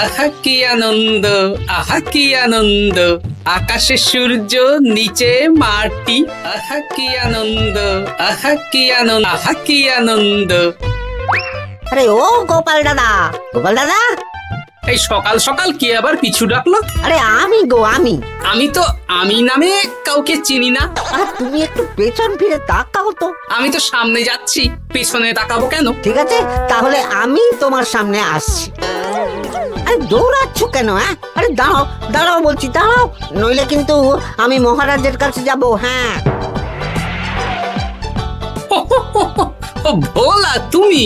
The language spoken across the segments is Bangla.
আহা কি আনন্দ, আহা কি আনন্দ, আকাশে সূর্য নিচে মাটি। আহা কি আনন্দ, আহা কি আনন্দ, আহা কি আনন্দ। আরে ও গোপাল দাদা, গোপাল দাদা, এই সকাল সকাল কি আবার পিছু ডাকলো? আরে আমি গো আমি। আমি তো আমি নামে কাউকে চিনি না। আরে তুমি একটু পেছন ফিরে তাকাও তো। আমি তো সামনে যাচ্ছি, পেছনে তাকাবো কেন? ঠিক আছে, তাহলে আমি তোমার সামনে আসছি। আরে দৌড়াচ্ছ কেন? আরে দাঁড়াও দাঁড়াও বলছি, দাঁড়াও, নইলে কিন্তু আমি মহারাজের কাছে যাব। হ্যাঁ, ও ভোলা তুমি?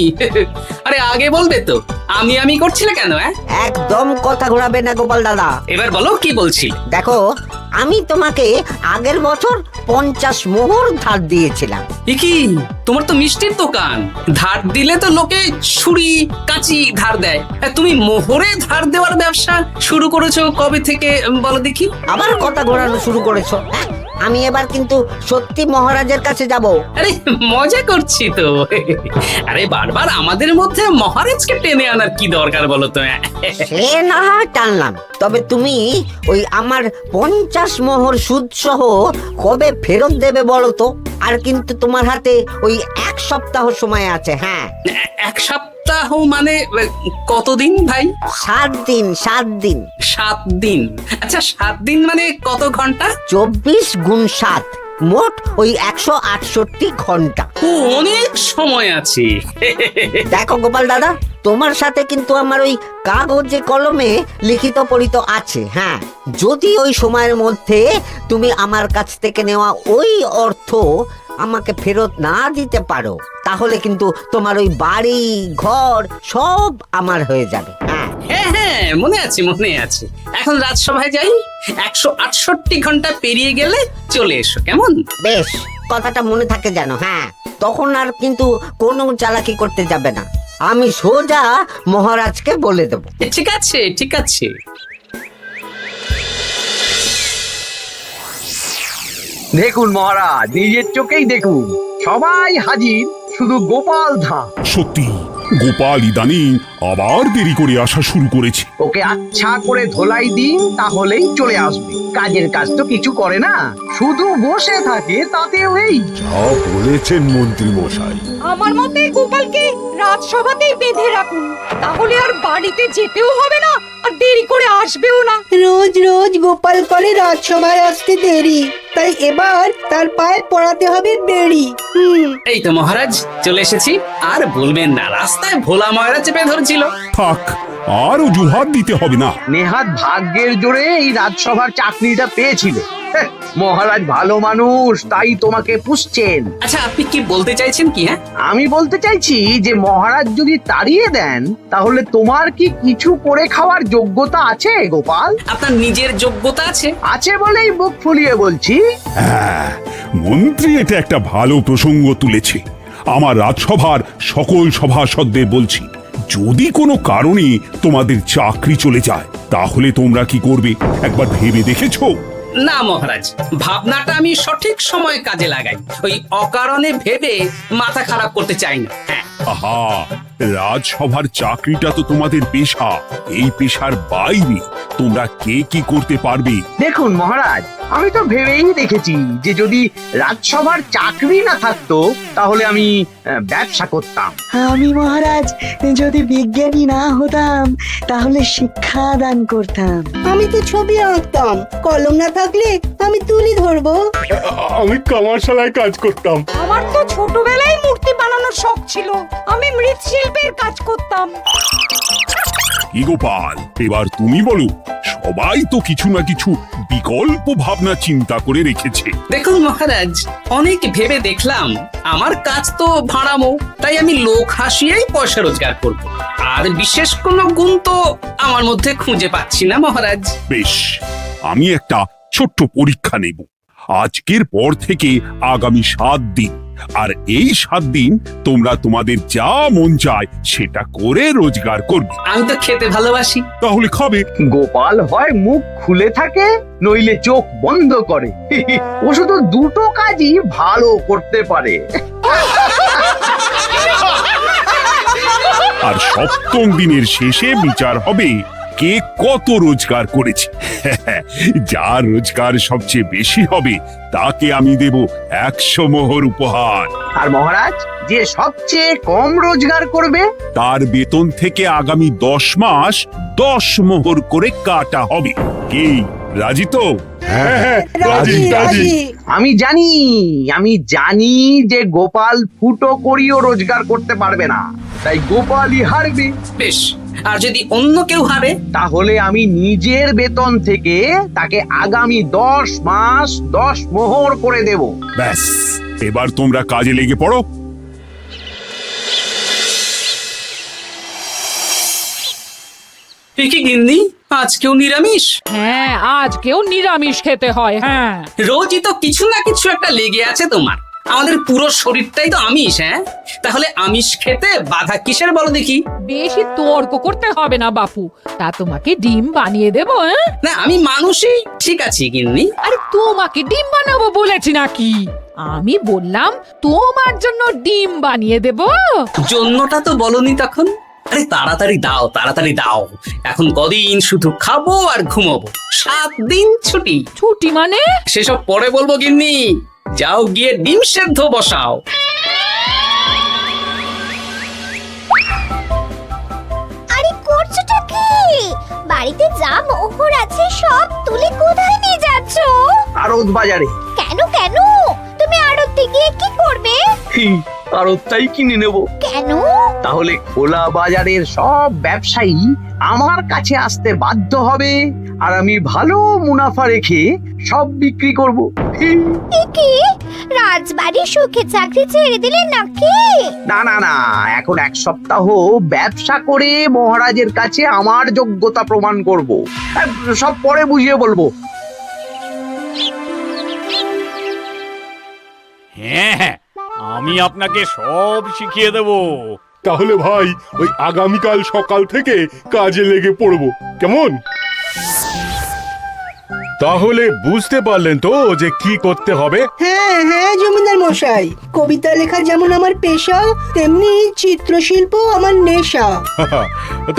আরে আগে বলবে তো, আমি করছিলে কেন? একদম কথা ঘোরাবে না গোপাল দাদা। এবার বলো কি বলছি। দেখো, আমি তোমাকে আগের বছর 50 মোহর ধার দিয়েছিলাম। এ কি, তোমার তো মিষ্টির দোকান, ধার দিলে তো লোকে ছুরি কাঁচি ধার দেয়, আর তুমি মোহরে ধার দেওয়ার ব্যবসা শুরু করেছো কবে থেকে বলো দেখি? আবার কথা ঘোরানো শুরু করেছো। আমি এবার কিন্তু সত্যি মহারাজের কাছে যাব। আরে মজা করছি তো। আরে বারবার আমাদের মধ্যে মহারাজকে টেনে আনার কি দরকার বলো তো? সে না হয় টানলাম, তবে তুমি ওই আমার 50 মোহর সুদ সহ কবে ফেরত দেবে বলো তো? আর কিন্তু তোমার হাতে ওই 1 সপ্তাহ সময় আছে। হ্যাঁ, 1 সপ্তাহ মানে কতদিন ভাই? 7 দিন, 7 দিন। 7 দিন? আচ্ছা 7 দিন মানে কত ঘন্টা? 24 গুণ 7, মোট ওই 168 ঘন্টা। ও, অনেক সময় আছে। দেখো গোপাল দাদা, তোমার সাথে কিন্তু আমার ওই কাগজে কলমে লিখিত পড়িত আছে। হ্যাঁ, যদি ওই সময়ের মধ্যে তুমি আমার কাছ থেকে নেওয়া ওই অর্থ আমাকে ফেরত না দিতে পারো, তাহলে কিন্তু তোমার ওই বাড়ি ঘর সব আমার হয়ে যাবে। হ্যাঁ হ্যাঁ, মনে আছে মনে আছে। এখন রাজসভায় যাই, 168 ঘন্টা পেরিয়ে গেলে চলে এসো, কেমন? বেশ, কথাটা মনে থাকে যেন। হ্যাঁ, তখন আর কিন্তু কোনো চালাকি করতে যাবে না, আমি সোজা মহারাজকে বলে দেব। ঠিক আছে ঠিক আছে। দেখুন মহারাজ, নিজের চোখেই দেখুন, সবাই হাজির, শুধু গোপাল ধা। সত্যি গোপাল ইদানিং আবার দেরি করে আসা শুরু করেছে। ওকে আচ্ছা করে ধোলাই দিন, তাহলেই চলে আসবে। কাজের কাজ তো কিছু করে না, শুধু বসে থাকে, তাতেও এই। যা বলেছেন মন্ত্রী মশাই। আমার মতে গোপালকে রাজসভাতেই বেঁধে রাখুন, তাহলে আর বাড়িতে যেতেও হবে না, আর দেরি করে আসবেও না। রোজ রোজ গোপাল করে রাজসভায় আসতে দেরি, তাই এবার তার পায়ে পড়াতে হবে বেড়ি। এই তো মহারাজ চলে এসেছি। আর বলবেন না, রাস্তায় ভোলা ময়রা চেপে ধরছিল। থাক, আর অজুহাত দিতে হবে না। নেহাত ভাগ্যের জোরে এই রাজসভার চাকরিটা পেয়েছিল। মহারাজ ভালো মানুষ, তাই তোমাকে পুষছেন। আচ্ছা আপনি কি বলতে চাইছেন কি? আমি বলতে চাইছি যে মহারাজ যদি তাড়িয়ে দেন, তাহলে তোমার কি কিছু করে খাওয়ার যোগ্যতা আছে গোপাল? আপনার নিজের যোগ্যতা আছে? আছে বলেই মুখ ফুলিয়ে বলছি। হ্যাঁ, মন্ত্রী এটা একটা ভালো প্রসঙ্গ তুলেছে। আমার রাজসভার সকল সভাসদদের বলছি, যদি কোনো কারণে তোমাদের চাকরি চলে যায়, তাহলে তোমরা কি করবে একবার ভেবে দেখেছো? না মহারাজ, ভাবনাটা আমি সঠিক সময়ে কাজে লাগাই। ওই অকারণে ভেবে মাথা খারাপ করতে চাই না। আহা, রাজসভার চাকরিটা তো তোমাদের পেশা। এই পেশার বাইরে তোমরা কে কি করতে পারবে? দেখুন মহারাজ, আমি তো ভেবেই দেখেছি যে যদি রাজসভার চাকরি না থাকতো, তাহলে আমি ব্যবসা করতাম। আমি মহারাজ যদি বিজ্ঞানী না হতাম, তাহলে শিক্ষা দান করতাম। আমি তো ছবি আঁকতাম, কলম না থাকলে আমি তুলি ধরবো। আমি কামারশালায় কাজ করতাম। আমার তো ছোটবেলায় মূর্তি বানানোর শখ ছিল, আমি মৃৎশিল্পের কাজ করতাম। কি গোপাল, এবার তুমি বলো। সবাই তো কিছু না কিছু বিকল্প ভাবনা চিন্তা করে রেখেছে। দেখুন মহারাজ, অনেক ভেবে দেখলাম আমার কাজ তো ভাড়ামো, তাই আমি লোক হাসিয়েই পয়সা রোজগার করব। আর বিশেষ কোনো গুণ তো আমার মধ্যে খুঁজে পাচ্ছি না মহারাজ। বেশ, আমি একটা ছোট্ট পরীক্ষা নেব। আজকের পর থেকে আগামী 7 দিন, আর এই 7 দিন তোমরা তোমাদের যা মন চায় সেটা করে রোজগার করবে। আমি তো খেতে ভালোবাসি। তাহলে খাবে। গোপাল হয় মুখ খুলে থাকে, নইলে চোখ বন্ধ করে। ও শুধু দুটো কাজই ভালো করতে পারে। আর সপ্তম দিনের শেষে বিচার হবে কে কত রোজগার করেছে। যার রোজগার সবচেয়ে বেশি হবে তাকে আমি দেব 100 মোহর উপহার। আর মহারাজ, যে সবচেয়ে কম রোজগার করবে তার বেতন থেকে আগামী 10 মাস 10 মোহর করে কাটা হবে। কি রাজি তো? হ্যাঁ, রাজি রাজি। আমি জানি যে গোপাল ফুটো করিও রোজগার করতে পারবে না, তাই গোপালই হারবে। বেশ, আর যদি অন্য কেউ হারে? তাহলে আমি নিজের বেতন থেকে তাকে আগামী 10 মাস 10 মোহর করে দেব। ব্যাস, এবার তোমরা কাজে লেগে পড়ো। এ কি গিন্নি, আজকেও নিরামিষ? হ্যাঁ, আজকেও নিরামিষ খেতে হয়। হ্যাঁ, রোজই তো কিছু না কিছু একটা লেগে আছে তোমার। আমাদের পুরো শরীরটাই তো আমিষ। হ্যাঁ, তাহলে আমিষ খেতে বাধা কিসের বলো দেখি? বেশি তর্ক করতে হবে না বাপু, তা তোমাকে ডিম বানিয়ে দেবো। হ্যাঁ, না, আমি মানুষই। ঠিক আছে গিন্নি। আরে তোমাকে ডিম বানাবো বলেছি নাকি? আমি বললাম তোমার জন্য ডিম বানিয়ে দেবো। জন্যটা তো বলনি তখন। আরে তাড়াতাড়ি দাও, তাড়াতাড়ি দাও। এখন কদিন শুধু খাবো আর ঘুমাবো, 7 দিন ছুটি। ছুটি মানে? সেসব পরে বলবো গিন্নি। যাও গিয়ে ডিম সেদ্ধ বসাও। আরে করছোটা কি? বাড়িতে যা মোহর আছে সব তুলে কোথায় নিয়ে যাচ্ছ? আড়ত বাজারে। কেন কেন? তুমি আড়তে গিয়ে কি করবে? আড়তটাই কিনে নেব। কেন? তাহলে খোলা বাজারের সব ব্যবসায়ী আমার কাছে আসতে বাধ্য হবে, আর আমি ভালো মুনাফা রেখে সব বিক্রি করব। এ কি? রাজবাড়ির সুখে চাকরি ছেড়ে দিলে নাকি? না না না, এখন 1 সপ্তাহ ব্যবসা করে মহারাজের কাছে আমার যোগ্যতা প্রমাণ করব। সব পরে বুঝিয়ে বলবো। হ্যাঁ, আমি আপনাকে সব শিখিয়ে দেব। তাহলে ভাই ওই আগামীকাল সকাল থেকে কাজে লেগে পড়বো, কেমন? তাহলে বুঝতে পারলেন তো যে কি করতে হবে? হ্যাঁ হ্যাঁ জমিদার মশাই, কবিতা লেখা যেমন আমার পেশা, তেমনি চিত্রশিল্প আমার নেশা।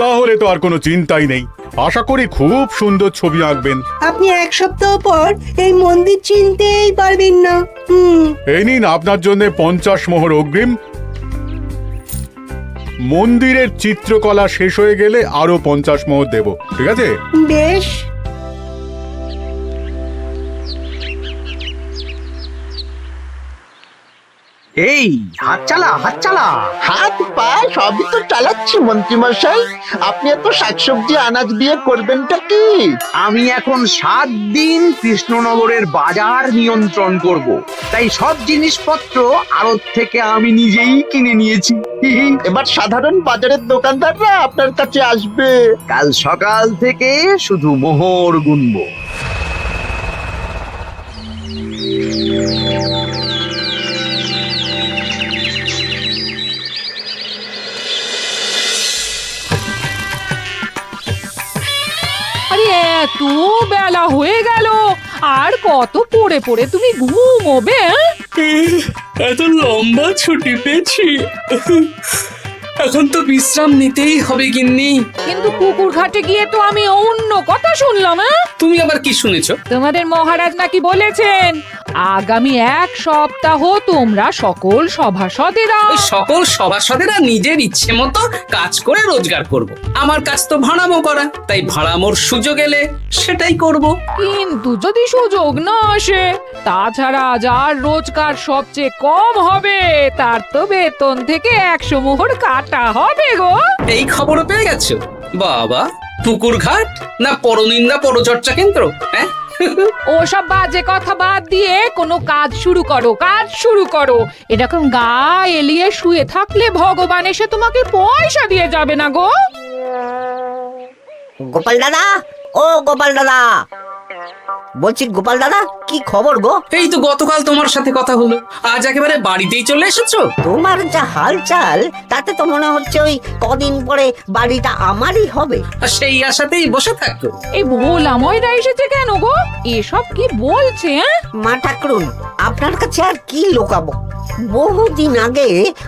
তাহলে তো আর কোনো চিন্তাই নেই। আশা করি খুব সুন্দর ছবি আঁকবেন। আপনি 1 সপ্তাহ পর এই মন্দির চিনতেই পারবেন না। এই নিন আপনার জন্য 50 মোহর অগ্রিম। মন্দিরের চিত্রকলা শেষ হয়ে গেলে আরো 50 মোহর দেব, ঠিক আছে? বেশ। এই হাত চালা, হাত চালা। হাত পা সবই তো চালাচ্ছি মন্ত্রী মশাই। আপনি এত শাকসবজি আনাজ দিয়ে করবেনটা কি? আমি এখন 7 দিন কৃষ্ণনগরের বাজার নিয়ন্ত্রণ করব, তাই সব জিনিসপত্র আড়ত থেকে আমি নিজেই কিনে নিয়েছি। এবার সাধারণ বাজারের দোকানদাররা আপনার কাছে আসবে। কাল সকাল থেকে শুধু মোহর গুনবো। আরে এত বেলা হয়ে গেল, আর কত পড়ে পড়ে তুমি ঘুমোবে? এত লম্বা ছুটি পেয়েছি, এখন তো বিশ্রাম নিতেই হবে গিন্নি। কিন্তু পুকুর ঘাটে গিয়ে তো আমি অন্য কথা শুনলাম। তুমি আবার কি শুনেছো? তোমাদের মহারাজ নাকি বলেছেন আগামী 1 সপ্তাহ তোমরা সকল সভাসদেরা ওই সকল সভাসদেরা নিজের ইচ্ছে মতো কাজ করে রোজগার করব। আমার কাজ তো ভাড়ামো করা, তাই ভাড়ামোর সুযোগ এলে সেটাই করব। কিন্তু যদি সুযোগ না আসে, তাছাড়া যার রোজগার সবচেয়ে কম হবে তার তো বেতন থেকে 100 মোহর কাটা হবে গো। এই খবরও পেয়ে গেছো? বাবা, পুকুর ঘাট না পরনিন্দা পরচর্চা কেন্দ্র? হ্যাঁ, ওসব বাজে কথা বাদ দিয়ে কোনো কাজ শুরু করো, কাজ শুরু করো। এরকম গা এলিয়ে শুয়ে থাকলে ভগবান এসে তোমাকে পয়সা দিয়ে যাবে না গো। গোপাল দাদা, ও গোপাল দাদা, বলছি গোপাল দাদা, কি খবর গো? এই তো গতকাল তোমার সাথে কথা হলো, আজ একেবারে বাড়িতেই চলে এসেছো। তোমার যা হালচাল তাতে তো মনে হচ্ছে ওই কদিন পরে বাড়িটা আমারই হবে। আর সেই আশাতেই বসে থাকো। এই ভোলাময়রা এসেছে কেন গো? এসব কি বলছে? মা ঠাকুরুন, আপনার কাছে আর কি লুকাবো? বহুদিন আগে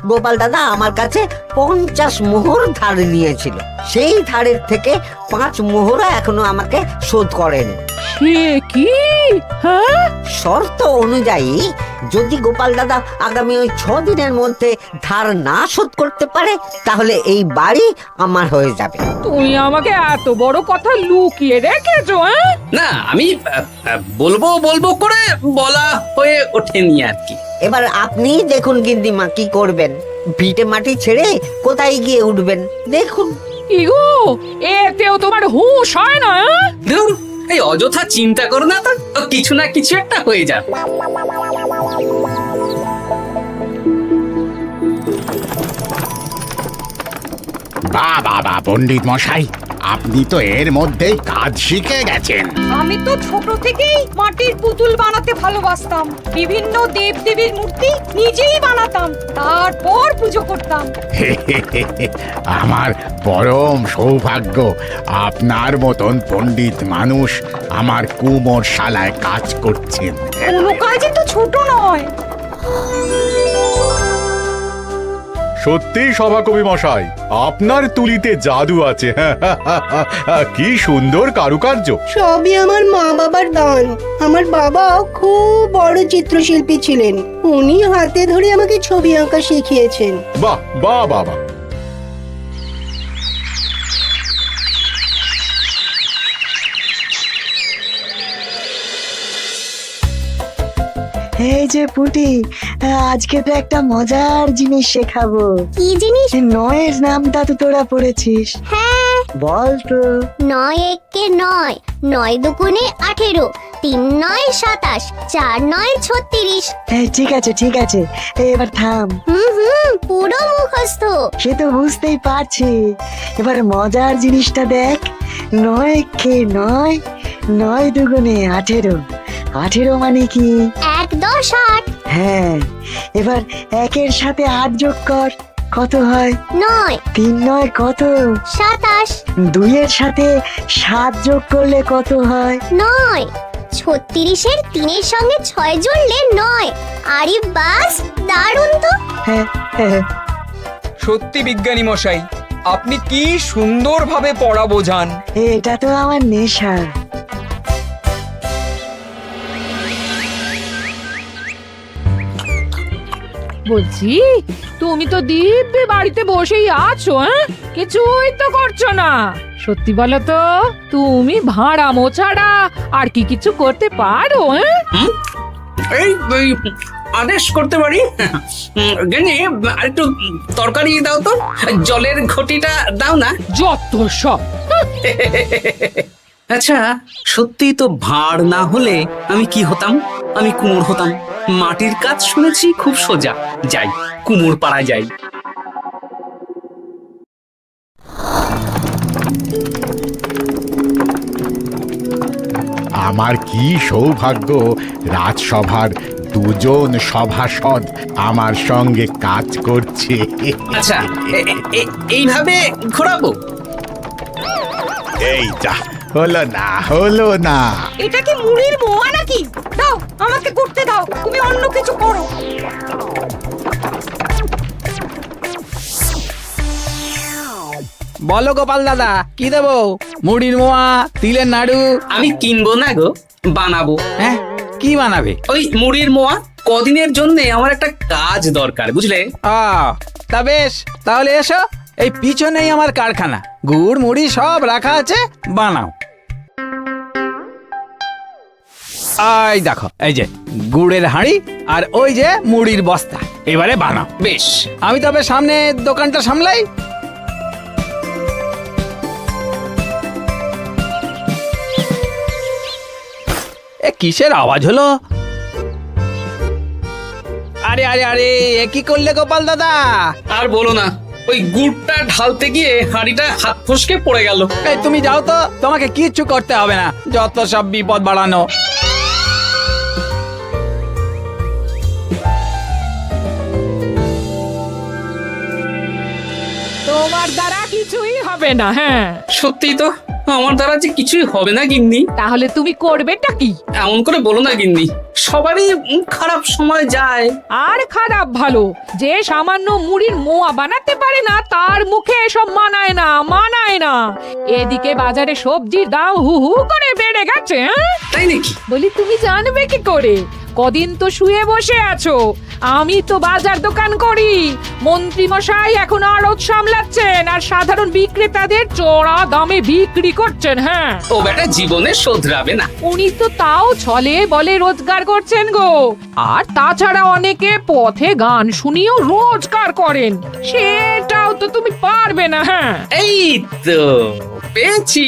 গোপাল দাদা আমার কাছে 50 মোহর ধার নিয়েছিল। সেই ধারের থেকে 5 মোহরা এখনো আমাকে শোধ করেনি। সে কি? হ্যাঁ, শর্ত অনুযায়ী যদি গোপাল দাদা আগামী ওই 6 দিনের মধ্যে ধার না শোধ করতে পারে তাহলে এই বাড়ি আমার হয়ে যাবে। তুমি আমাকে এত বড় কথা লুকিয়ে রেখেছো? হ্যাঁ, না আমি বলবো বলবো করে বলা হয়ে ওঠেনি আর কি। এবার আপনি দেখুন গিন্দিমা কি করবেন। ভিটে মাটি ছেড়ে কোথায় গিয়ে উঠবেন দেখুন। কি গো, এতেও তোমার হুঁশ হয় না? হ্যাঁ? ধুর, এই অযথা চিন্তা করো না তো, কিছু না কিছু একটা হয়ে যাবে। বাবা পণ্ডিত মশাই, আপনি তো এর মধ্যেই কাজ শিখে গেছেন। আমি তো ছোট থেকেই মাটির পুতুল বানাতে ভালোবাসতাম। বিভিন্ন দেব দেবীর মূর্তি নিজেই বানাতাম, তারপর পুজো করতাম। আমার পরম সৌভাগ্য আপনার মতন পণ্ডিত মানুষ আমার কুমোরশালায় কাজ করছেন। কোনো কাজই তো ছোট নয়। সত্যি সভাকবি মশাই, আপনার তুলিতে জাদু আছে। কি সুন্দর কারুকার্য। সবই আমার মা বাবার দান। আমার বাবা খুব বড় চিত্রশিল্পী ছিলেন। উনি হাতে ধরে আমাকে ছবি আঁকা শিখিয়েছেন। বাহ বাহ বাবা। এই যে পুটি, আজকে তো একটা মজার জিনিস শেখাবো। কি জিনিস? নয়ের নামটা তো তোরা পড়েছিস? হ্যাঁ, বল তো। 9 একে 9, 9 দুগুণে 18, 3 9 27, 4 9 36। ঠিক আছে ঠিক আছে, এবার থাম। পুরো মুখস্থ। সে তো বুঝতেই পারছি। এবার মজার জিনিসটা দেখ। 9 কে 9, 9 দুগুণে 18, 18 মানে কি? 1 10 8। হ্যাঁ, এবার 1-এর সাথে 8 যোগ কর, কত হয়? 9 3 9 কত? 27। 2-এর সাথে 7 যোগ করলে কত হয়? 9 36-এর 3-এর সঙ্গে 6 জুড়লে 9। আরে বাস, দারুণ তো। হ্যাঁ হ্যাঁ। সত্যি বিজ্ঞানী মশাই, আপনি কি সুন্দরভাবে পড়া বোঝান। এটা তো আমার নেশা। বলছি, তুমি তো দিব্যি বাড়িতে বসেই আছো। হ্যাঁ, কিছুই তো করছো না। সত্যি বলো তো, তুমি ভাড়া মোছাড়া আর কি কিছু করতে পারো? হ্যাঁ, এই আদেশ করতে পারি। গেনি একটু তরকারি দাও তো, জলের ঘটিটা দাও না। যত সব। আচ্ছা, সত্যি তো ভাঁড় না হলে আমি কি হতাম? আমি কুমোর হতাম। মাটির কাজ শুনেছি খুব সোজা। যাই, কুমোর পাড়া যাই। আমার কি সৌভাগ্য, রাজসভার দুজন সভাসদ আমার সঙ্গে কাজ করছে। আচ্ছা, এইভাবে ঘোরাবো? এইটা হলো না। এটা কি মুড়ির মোয়া নাকি? দাও, আমাকে করতে দাও। তুমি অন্য কিছু করো। বলো গোপাল দাদা, কি দেবো? মুড়ির মোয়া, তিলের নাড়ু? আমি কিনবো না গো, বানাবো। হ্যাঁ, কি বানাবে? ওই মুড়ির মোয়া। কদিনের জন্য আমার একটা কাজ দরকার, বুঝলে? তা বেশ, তাহলে এসো। এই পিছনেই আমার কারখানা, গুড় মুড়ি সব রাখা আছে, বানাও। এই দেখো, এই যে গুড়ের হাঁড়ি আর ওই যে মুড়ির বস্তা, এবারে বানাও। বেশ, আমি তবে সামনে দোকানটা সামলাই। এ কিসের আওয়াজ হলো? আরে আরে আরে, এ কি করলে গোপাল দাদা? আর বলো না, ওই গুড়টা ঢালতে গিয়ে হাঁড়িটা হাত ফসকে পড়ে গেল। এই তুমি যাও তো, তোমাকে কিচ্ছু করতে হবে না। যত সব বিপদ বাড়ানো। তোমার দ্বারা কিছুই হবে না। হ্যাঁ, সত্যি তো, আমার দ্বারা যে কিছুই হবে না গিন্নি। তাহলে তুমি করবেটা কি? এমন করে বলো না গিন্নি। সবারই খারাপ সময় যায়। আর খারাপ ভালো, যে সামান্য মুড়ির মোয়া বানাতে পারে না তার মুখে এসব মানায় না। এদিকে বাজারে সবজির দাম হু হু করে বেড়ে গেছে। তাই নাকি? বলি তুমি জানবে কি করে? কদিন তো শুয়ে বসে আছো, আমি তো বাজার দোকান করি। মন্ত্রী মশাই এখন আড়ত সামলাচ্ছেন আর সাধারণ বিক্রেতাদের চড়া দামে বিক্রি করছেন। হ্যাঁ, ও বেটা জীবনে শোধরাবে না। উনি তো তাও ছলে বলে রোজগার করছেন গো। আর তাছাড়া অনেকে পথে গান শুনিয়েও রোজগার করেন, সেটাও তো তুমি পারবে না। হ্যাঁ, এই তো পেয়েছি।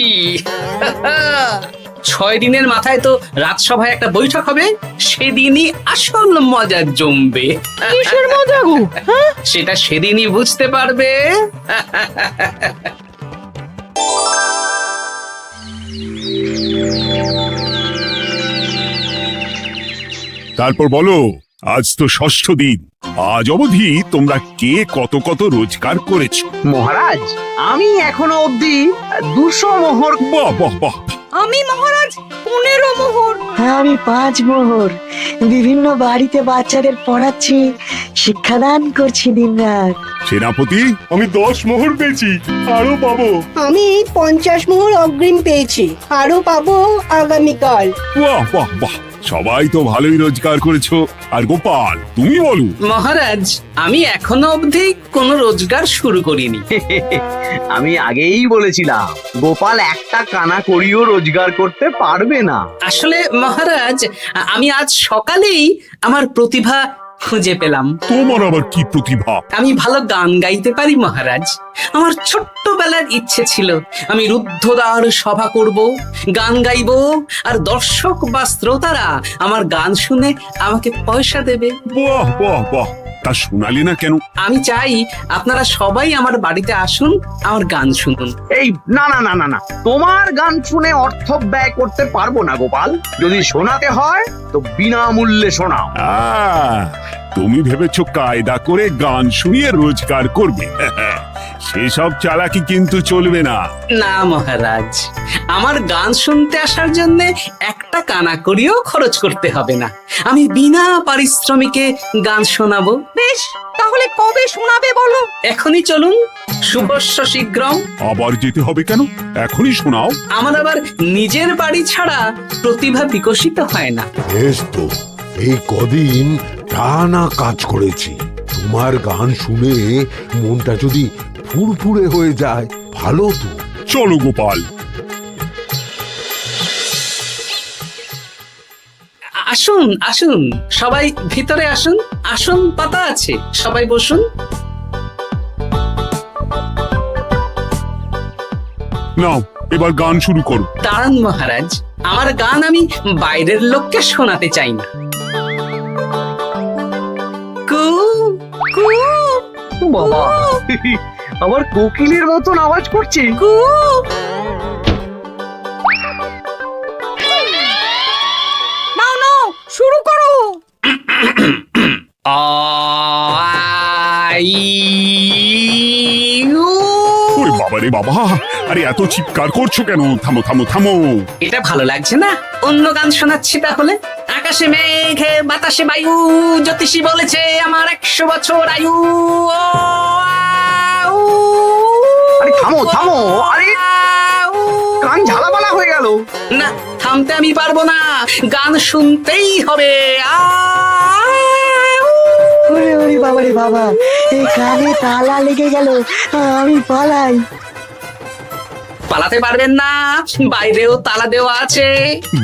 6 দিনের মাথায় তো রাজসভায় একটা বৈঠক হবে, সেদিনই আসল মজা জমবে। কিসের মজা গো? হ্যাঁ, সেটা সেদিনই বুঝতে পারবে। তারপর বলো, আজ তো ষষ্ঠ দিন, আজ অবধি তোমরা কে কত কত রোজগার করেছো? মহারাজ, আমি এখনো অবধি 200 মোহর। বাহ বাহ বাহ! আমি মহারাজ 15 মোহর। আমি 5 মোহর। বিভিন্ন বাড়িতে বাচ্চাদের পড়াচ্ছি, শিক্ষাদান করছি দিনরাত। সেনাপতি, আমি 10 মোহর পেয়েছি, আরো পাবো। আমি 50 মোহর অগ্রিম পেয়েছি, আরো পাবো আগামীকাল। বাহ বাহ বাহ! সবাই তো ভালোই রোজগার করেছো। আর গোপাল, তুমি বলো। মহারাজ, আমি এখনো অবধি কোনো রোজগার শুরু করিনি। আমি আগেই বলেছিলাম গোপাল একটা কানা করিও রোজগার করতে পারবে না। আসলে মহারাজ, আমি আজ সকালেই আমার প্রতিভা খুঁজে পেলাম। তোমার আবার কি প্রতিভা? আমি ভালো গান গাইতে পারি মহারাজ। আমার ছোট্টবেলার ইচ্ছে ছিল আমি রুদ্ধদ্বার সভা করব, গান গাইবো, আর দর্শক বা শ্রোতারা আমার গান শুনে আমাকে পয়সা দেবে। বাহ বাহ বাহ! তা শোনালে না কেন? আমি চাই আপনারা সবাই আমার বাড়িতে আসুন, আমার গান শুনুন। এই না না না না না, তোমার গান শুনে অর্থ ব্যয় করতে পারবো না গোপাল। যদি শোনাতে হয় তো বিনামূল্যে শোনাও। তুমি ভেবেছো কায়দা করে গান শুনিয়ে রোজগার করবে? সেসব চালাকি কিন্তু চলবে না। না মহারাজ, আমার গান শুনতে আসার জন্য একটা কানা করিও খরচ করতে হবে না। আমি বিনা পারিশ্রমিকে গান শোনাবো। বেশ, তাহলে কবে শোনাবে বলো? এখনই চলুন, শুভস্য শীঘ্রম। আবার যেতে হবে কেন? এখনই শোনাও। আমার আবার নিজের বাড়ি ছাড়া প্রতিভা বিকশিত হয় না। বেশ তো, এই কদিন টানা কাজ করেছি, তোমার গান শুনে মনটা যদি ফুরফুরে হয়ে যায় ভালো তো। চলো গোপাল। আসুন আসুন, সবাই ভিতরে আসুন। আসন পাতা আছে, সবাই বসুন। নাও, এবার গান শুরু করো। দাঁড়ান মহারাজ, আমার গান আমি বাইরের লোককে শোনাতে চাই না। কু কু বাবা, আবার কোকিলের মতন আওয়াজ করছে। কু। নাও নাও, শুরু করো। ওরে বাবা রে বাবা! আরে এত চিৎকার করছো কেন? থামো থামো থামো! এটা ভালো লাগছে না? অন্য গান শোনাচ্ছি তাহলে। আকাশে মেঘে বাতাসে বায়ু, জ্যোতিষী বলেছে আমার 100 বছর আয়ু। আরে থামো থামো! আরে কান ঝালাপালা হয়ে গেল। না, থামতে আমি পারবো না, গান শুনতেই হবে। ওরে ওরে বাবা রে বাবা, এই কানে তালা লেগে গেল, আমি পালাই। পালাতে পারবেন না, বাইরেও তালা দেওয়া আছে।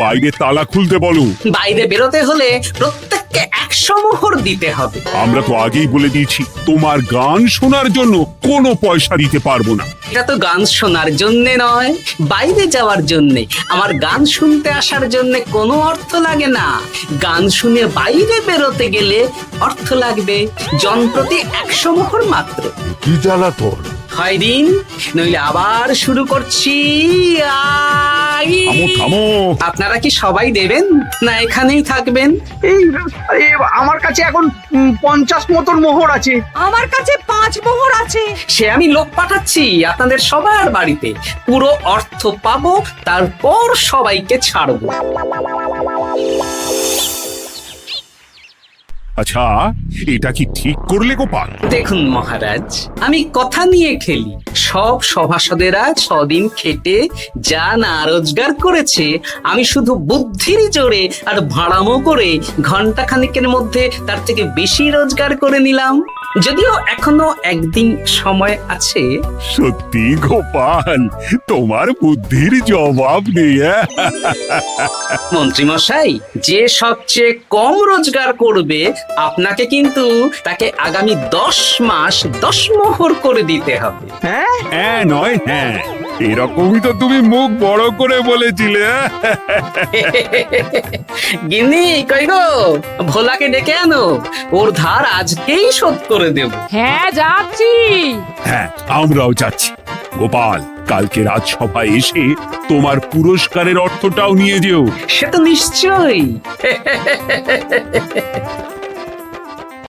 বাইরে তালা খুলতে বলো। বাইরে বেরোতে হলে প্রত্যেককে 100 মোহর দিতে হবে। আমরা তো আগেই বলে দিয়েছি, তোমার গান শোনার জন্য কোনো পয়সা দিতে পারবো না। এটা তো গান শোনার জন্য নয়, বাইরে যাওয়ার জন্য। আমার গান শুনতে আসার জন্য কোনো অর্থ লাগে না। গান শুনে বাইরে বেরোতে গেলে অর্থ লাগবে, জনপ্রতি 100 মোহর মাত্র। কি জ্বালাতন! হয় দিন, নইলে আবার শুরু করছি। থামো থামো! আপনারা কি সবাই দেবেন না এখানেই থাকবেন? এই আরে, আমার কাছে এখন 50 মতন মোহর আছে। আমার কাছে 5 মোহর আছে। সে আমি লোক পাঠাচ্ছি আপনাদের সবার বাড়িতে। পুরো অর্থ পাবো, তারপর সবাইকে ছাড়বো। আচ্ছা, এটা কি ঠিক করলে গোপাল? দেখুন মহারাজ, আমি কথা নিয়ে খেলি। সব সভাসদেরা 6 দিন খেটে যা না রোজগার করেছে, আমি শুধু বুদ্ধির জোরে আর ভাড়ামো করে ঘন্টা খানিকের মধ্যে তার থেকে বেশি রোজগার করে নিলাম। যদিও এখনো একদিন সময় আছে। সত্যি গোপাল, তোমার বুদ্ধির জবাব নেই। মন্ত্রী মশাই, যে সবচেয়ে কম রোজগার করবে আপনাকে কিন্তু তাকে আগামী 10 মাস 10 মোহর করে দিতে হবে। হ্যাঁ নয় হ্যাঁ, এরকমই তো তুমি মুখ বড় করে বলেছিলে। গিন্নি কই গো, ভোলাকে ডেকে আনো, ওর ধার আজকেই শোধ করে দেব। হ্যাঁ যাচ্ছি। হ্যাঁ, আমরাও যাচ্ছি। গোপাল, কালকে রাজসভায় এসে তোমার পুরস্কারের অর্থটাও নিয়ে যেও। সে তো নিশ্চয়ই।